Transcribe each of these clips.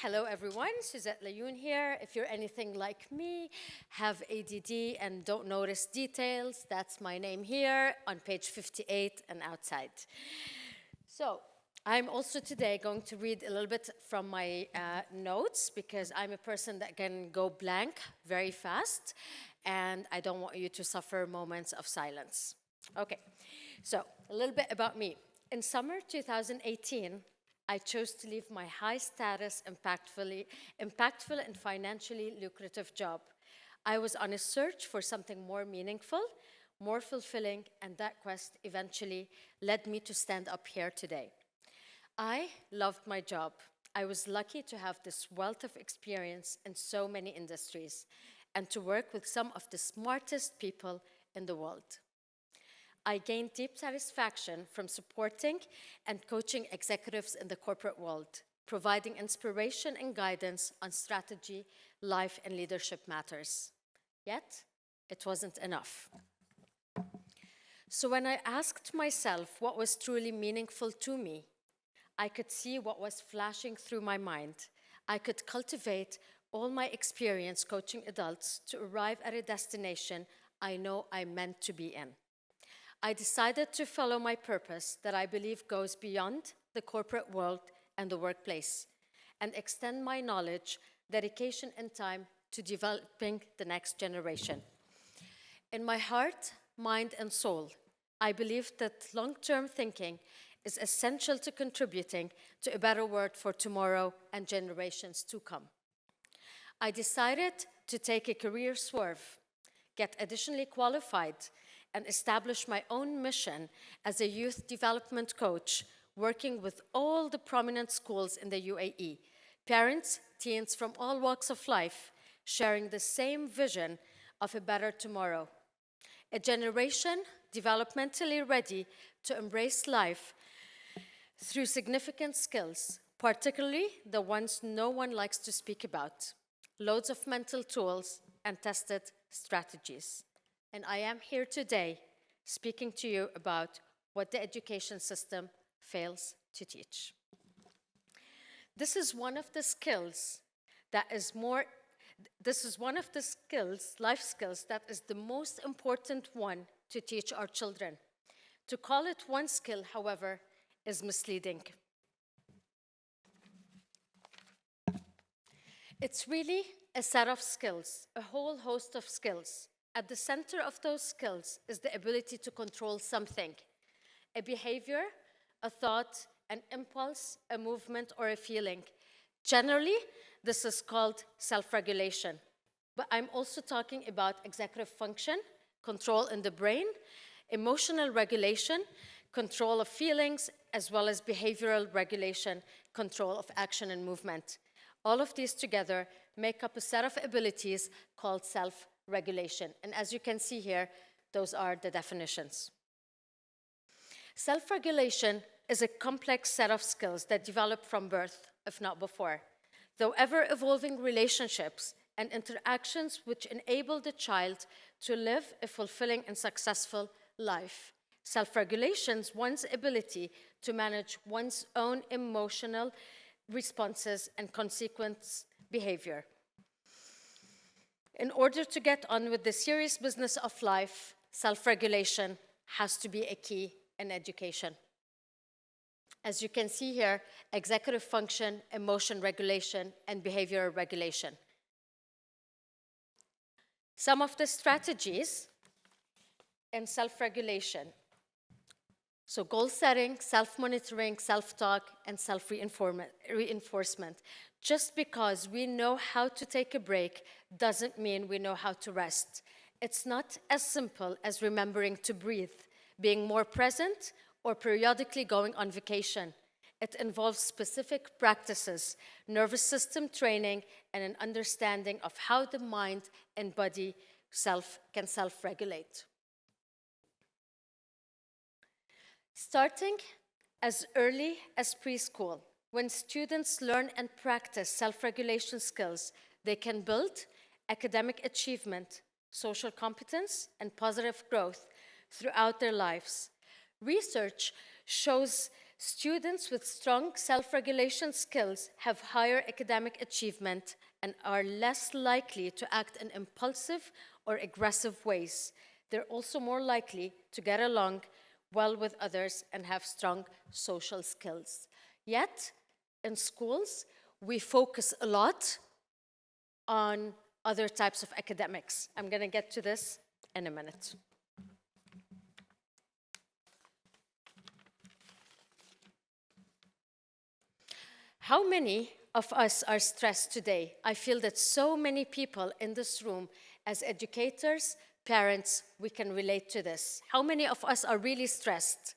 Hello everyone, Suzette Layoun here. If you're anything like me, have ADD and don't notice details, that's my name here on page 58 and outside. So, I'm also today going to read a little bit from my notes because I'm a person that can go blank very fast and I don't want you to suffer moments of silence. Okay, so a little bit about me. In summer 2018, I chose to leave my high-status, impactful and financially lucrative job. I was on a search for something more meaningful, more fulfilling, and that quest eventually led me to stand up here today. I loved my job. I was lucky to have this wealth of experience in so many industries and to work with some of the smartest people in the world. I gained deep satisfaction from supporting and coaching executives in the corporate world, providing inspiration and guidance on strategy, life, and leadership matters. Yet, it wasn't enough. So when I asked myself what was truly meaningful to me, I could see what was flashing through my mind. I could cultivate all my experience coaching adults to arrive at a destination I know I'm meant to be in. I decided to follow my purpose that I believe goes beyond the corporate world and the workplace and extend my knowledge, dedication, and time to developing the next generation. In my heart, mind, and soul, I believe that long-term thinking is essential to contributing to a better world for tomorrow and generations to come. I decided to take a career swerve, get additionally qualified, and establish my own mission as a youth development coach, working with all the prominent schools in the UAE, parents, teens from all walks of life, sharing the same vision of a better tomorrow. A generation developmentally ready to embrace life through significant skills, particularly the ones no one likes to speak about, loads of mental tools and tested strategies. And I am here today speaking to you about what the education system fails to teach. This is one of the skills that is life skills that is the most important one to teach our children. To call it one skill, however, is misleading. It's really a set of skills, a whole host of skills. At the center of those skills is the ability to control something, a behavior, a thought, an impulse, a movement, or a feeling. Generally, this is called self-regulation. But I'm also talking about executive function, control in the brain, emotional regulation, control of feelings, as well as behavioral regulation, control of action and movement. All of these together make up a set of abilities called self-regulation. And as you can see here, those are the definitions. Self-regulation is a complex set of skills that develop from birth, if not before, though ever-evolving relationships and interactions which enable the child to live a fulfilling and successful life. Self-regulation is one's ability to manage one's own emotional responses and consequent behavior. In order to get on with the serious business of life, self-regulation has to be a key in education. As you can see here, executive function, emotion regulation, and behavioral regulation. Some of the strategies in self-regulation. So goal setting, self-monitoring, self-talk, and self-reinforcement. Just because we know how to take a break doesn't mean we know how to rest. It's not as simple as remembering to breathe, being more present, or periodically going on vacation. It involves specific practices, nervous system training, and an understanding of how the mind and body can self-regulate. Starting as early as preschool, when students learn and practice self-regulation skills, they can build academic achievement, social competence, and positive growth throughout their lives. Research shows Students with strong self-regulation skills have higher academic achievement and are less likely to act in impulsive or aggressive ways. They're also more likely to get along well with others and have strong social skills. Yet, in schools, we focus a lot on other types of academics. I'm going to get to this in a minute. How many of us are stressed today? I feel that so many people in this room, as educators, parents, we can relate to this. How many of us are really stressed?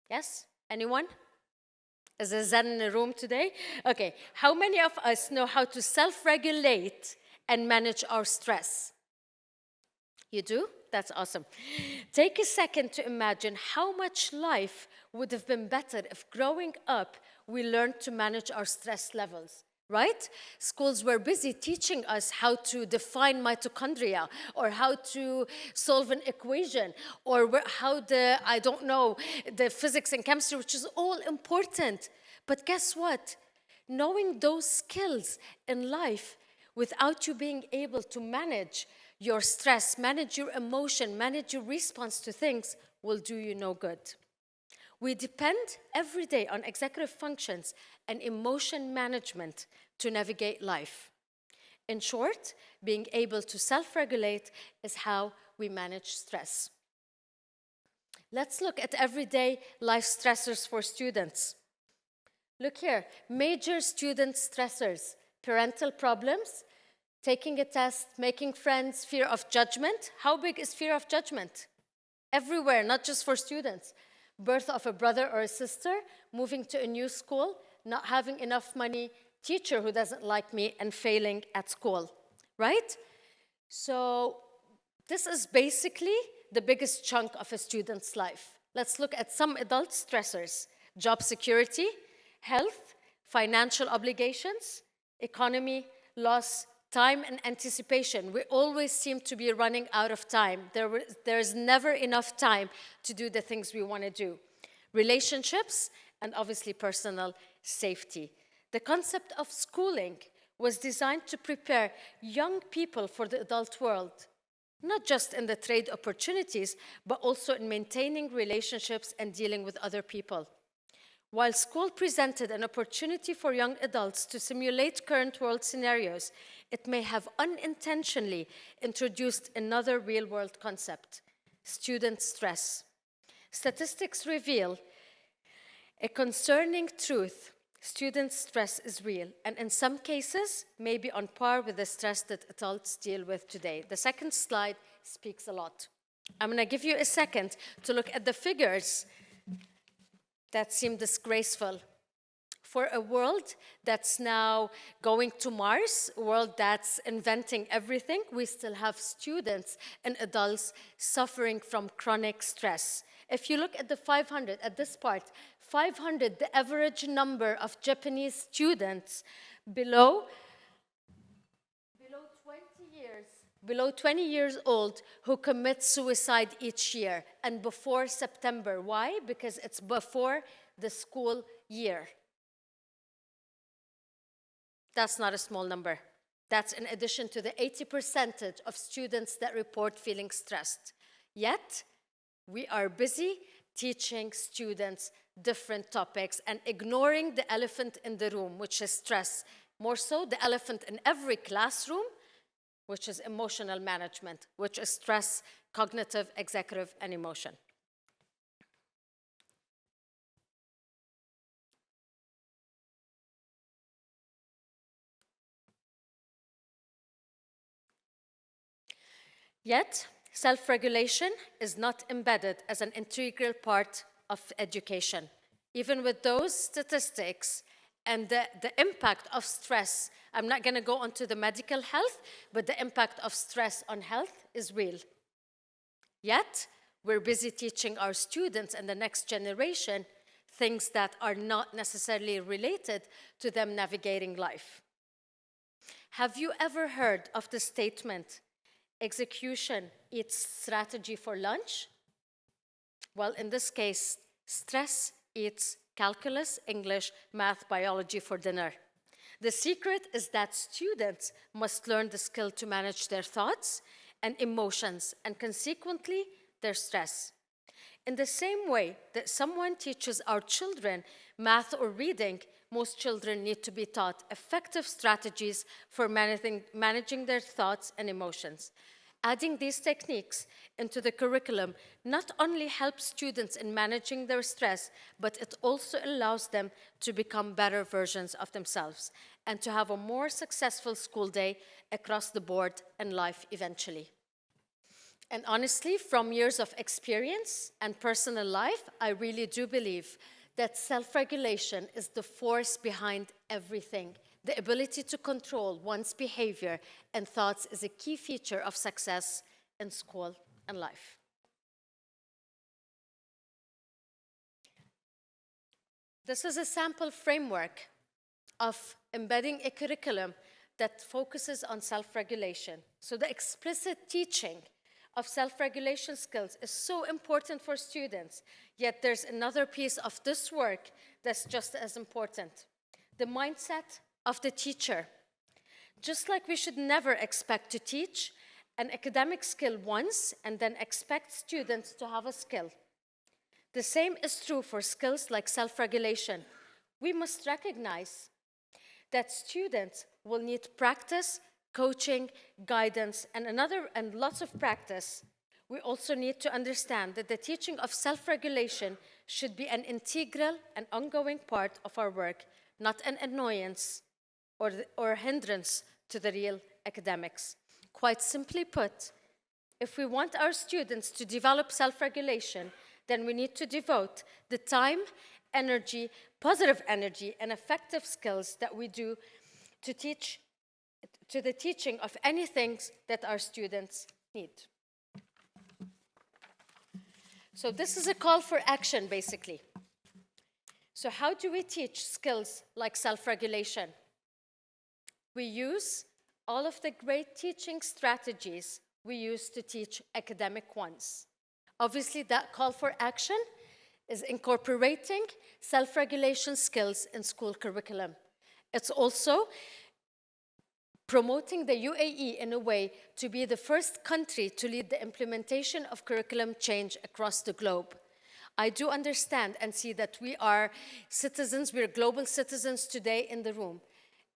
Yes? Anyone? Is there Zen in the room today? Okay. How many of us know how to self-regulate and manage our stress? You do? That's awesome. Take a second to imagine how much life would have been better if growing up we learned to manage our stress levels, right? Schools were busy teaching us how to define mitochondria or how to solve an equation or how the physics and chemistry, which is all important. But guess what? Knowing those skills in life without you being able to manage your stress, manage your emotion, manage your response to things will do you no good. We depend every day on executive functions and emotion management to navigate life. In short, being able to self-regulate is how we manage stress. Let's look at everyday life stressors for students. Look here, major student stressors, parental problems, taking a test, making friends, fear of judgment. How big is fear of judgment? Everywhere, not just for students. Birth of a brother or a sister, moving to a new school, not having enough money, teacher who doesn't like me, and failing at school, right? So this is basically the biggest chunk of a student's life. Let's look at some adult stressors: job security, health, financial obligations, economy, loss, time and anticipation. We always seem to be running out of time. There's never enough time to do the things we want to do. Relationships, and obviously personal safety. The concept of schooling was designed to prepare young people for the adult world, not just in the trade opportunities, but also in maintaining relationships and dealing with other people. While school presented an opportunity for young adults to simulate current world scenarios, it may have unintentionally introduced another real-world concept: student stress. Statistics reveal a concerning truth: student stress is real, and in some cases, may be on par with the stress that adults deal with today. The second slide speaks a lot. I'm going to give you a second to look at the figures that seem disgraceful. For a world that's now going to Mars, a world that's inventing everything, we still have students and adults suffering from chronic stress. If you look at the 500, at this part, 500, the average number of Japanese students below 20 years old who commit suicide each year, and before September. Why? Because it's before the school year. That's not a small number. That's in addition to the 80% of students that report feeling stressed. Yet, we are busy teaching students different topics and ignoring the elephant in the room, which is stress. More so, the elephant in every classroom, which is emotional management, which is stress, cognitive, executive, and emotion. Yet, self-regulation is not embedded as an integral part of education. Even with those statistics and the impact of stress, I'm not going to go onto the medical health, but the impact of stress on health is real. Yet, we're busy teaching our students and the next generation things that are not necessarily related to them navigating life. Have you ever heard of the statement, execution eats strategy for lunch? Well, in this case, stress eats calculus, English, math, biology for dinner. The secret is that students must learn the skill to manage their thoughts and emotions, and consequently, their stress. In the same way that someone teaches our children math or reading, most children need to be taught effective strategies for managing their thoughts and emotions. Adding these techniques into the curriculum not only helps students in managing their stress, but it also allows them to become better versions of themselves and to have a more successful school day across the board and life eventually. And honestly, from years of experience and personal life, I really do believe that self-regulation is the force behind everything. The ability to control one's behavior and thoughts is a key feature of success in school and life. This is a sample framework of embedding a curriculum that focuses on self-regulation. So the explicit teaching of self-regulation skills is so important for students, yet there's another piece of this work that's just as important: the mindset of the teacher. Just like we should never expect to teach an academic skill once and then expect students to have a skill. The same is true for skills like self-regulation. We must recognize that students will need practice, coaching, guidance, and lots of practice. We also need to understand that the teaching of self-regulation should be an integral and ongoing part of our work, not an annoyance or hindrance to the real academics. Quite simply put, if we want our students to develop self-regulation, then we need to devote the time, energy, positive energy, and effective skills that we do to the teaching of anything that our students need. So this is a call for action, basically. So how do we teach skills like self-regulation? We use all of the great teaching strategies we use to teach academic ones. Obviously, that call for action is incorporating self-regulation skills in school curriculum. It's also promoting the UAE in a way to be the first country to lead the implementation of curriculum change across the globe. I do understand and see that we are citizens, we're global citizens today in the room.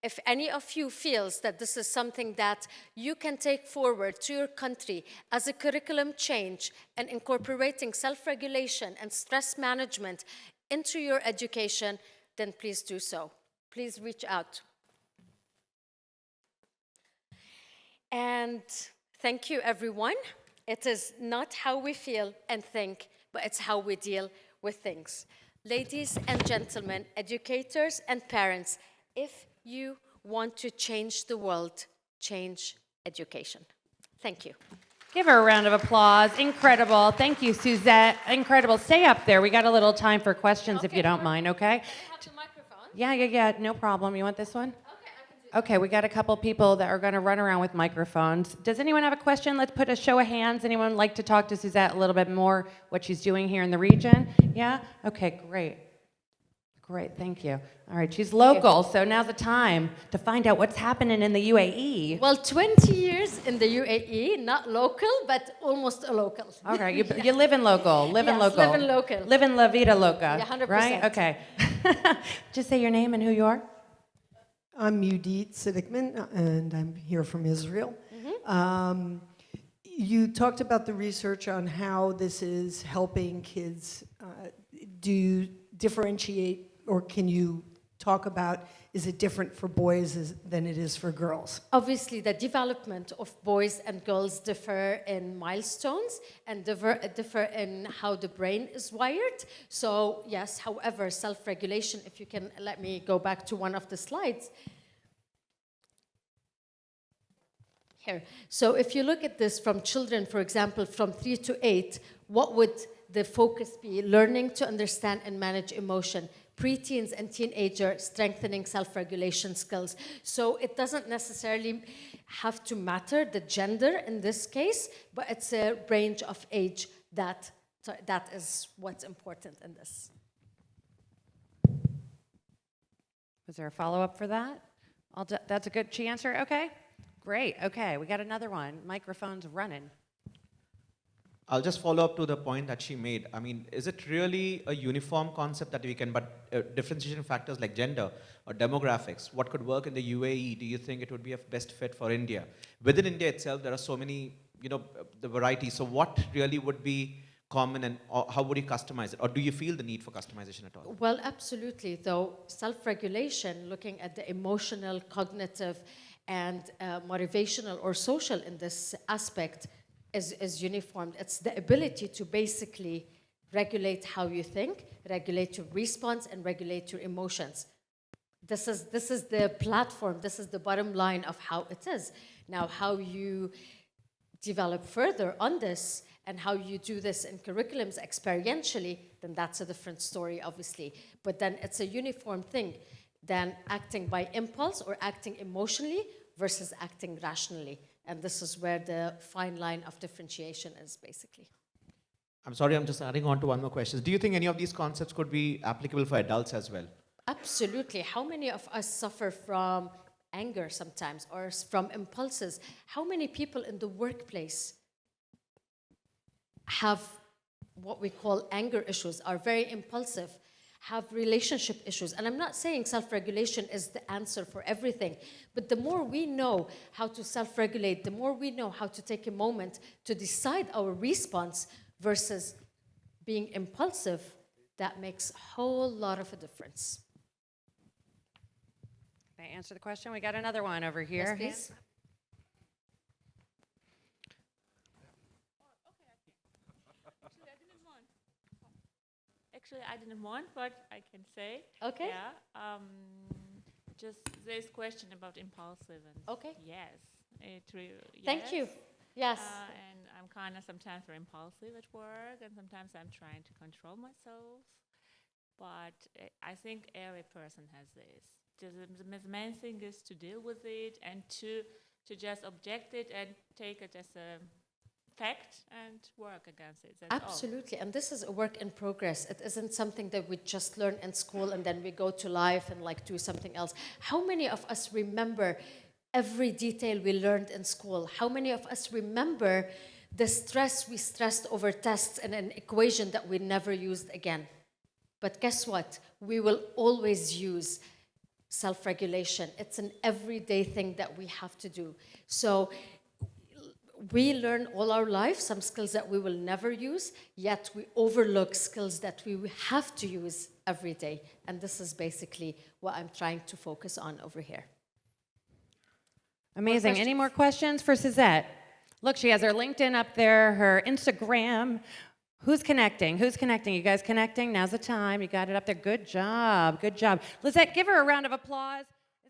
If any of you feels that this is something that you can take forward to your country as a curriculum change and incorporating self-regulation and stress management into your education, then please do so. Please reach out. And thank you, everyone. It is not how we feel and think, but it's how we deal with things. Ladies and gentlemen, educators and parents, if you want to change the world, change education. Thank you. Give her a round of applause. Incredible. Thank you, Suzette. Incredible. Stay up there. We got a little time for questions, if you don't mind, okay? Do I have the microphone? Yeah. No problem. You want this one? Okay, I can do that. Okay, we got a couple people that are going to run around with microphones. Does anyone have a question? Let's put a show of hands. Anyone like to talk to Suzette a little bit more, what she's doing here in the region? Yeah? Okay, great. Great, thank you. All right, she's local, so now's the time to find out what's happening in the UAE. Well, 20 years in the UAE, not local, but almost a local. All right, you live in local, Live in local. Live in La Vida Loca. Yeah, 100%. Right? Okay. Just say your name and who you are. I'm Yudit Siddiqman, and I'm here from Israel. You talked about the research on how this is helping kids. Do you differentiate, or can you talk about, is it different for boys than it is for girls? Obviously, the development of boys and girls differ in milestones and differ in how the brain is wired. So yes, however, self-regulation, if you can let me go back to one of the slides. Here. So if you look at this from children, for example, from 3 to 8, what would the focus be? Learning to understand and manage emotion. Preteens and teenagers, strengthening self-regulation skills. So it doesn't necessarily have to matter the gender in this case, but it's a range of age that is what's important in this. Was there a follow-up for that? That's a good answer? Okay. Great. Okay, we got another one. Microphone's running. I'll just follow up to the point that she made. I mean, is it really a uniform concept that we can, but differentiation factors like gender or demographics, what could work in the UAE, do you think it would be a best fit for India? Within India itself, there are so many, the variety. So what really would be common and how would you customize it? Or do you feel the need for customization at all? Well, absolutely. Though self-regulation, looking at the emotional, cognitive, and motivational or social in this aspect is uniform. It's the ability to basically regulate how you think, regulate your response, and regulate your emotions. This is the platform, this is the bottom line of how it is. Now, how you develop further on this and how you do this in curriculums experientially, then that's a different story, obviously. But then it's a uniform thing than acting by impulse or acting emotionally versus acting rationally. And this is where the fine line of differentiation is, basically. I'm sorry, I'm just adding on to one more question. Do you think any of these concepts could be applicable for adults as well? Absolutely. How many of us suffer from anger sometimes or from impulses? How many people in the workplace have what we call anger issues, are very impulsive, have relationship issues? And I'm not saying self-regulation is the answer for everything, but the more we know how to self-regulate, the more we know how to take a moment to decide our response versus being impulsive, that makes a whole lot of a difference. Can I answer the question? We got another one over here. Yes, please. Actually, I didn't want, but I can say. Okay. Yeah. Just this question about impulsiveness. Okay. Yes. Thank you. Yes. And I'm kind of sometimes very impulsive at work, and sometimes I'm trying to control myself. But I think every person has this. The main thing is to deal with it and to just object it and take it as a fact and work against it. That's Absolutely. And this is a work in progress. It isn't something that we just learn in school and then we go to life and do something else. How many of us remember every detail we learned in school? How many of us remember the stress we stressed over tests and an equation that we never used again? But guess what? We will always use self-regulation. It's an everyday thing that we have to do. So we learn all our life some skills that we will never use, yet we overlook skills that we have to use every day. And this is basically what I'm trying to focus on over here. Amazing. Any more questions for Suzette? Look, she has her LinkedIn up there, her Instagram. Who's connecting? Who's connecting? You guys connecting? Now's the time. You got it up there. Good job. Good job. Lizette, give her a round of applause.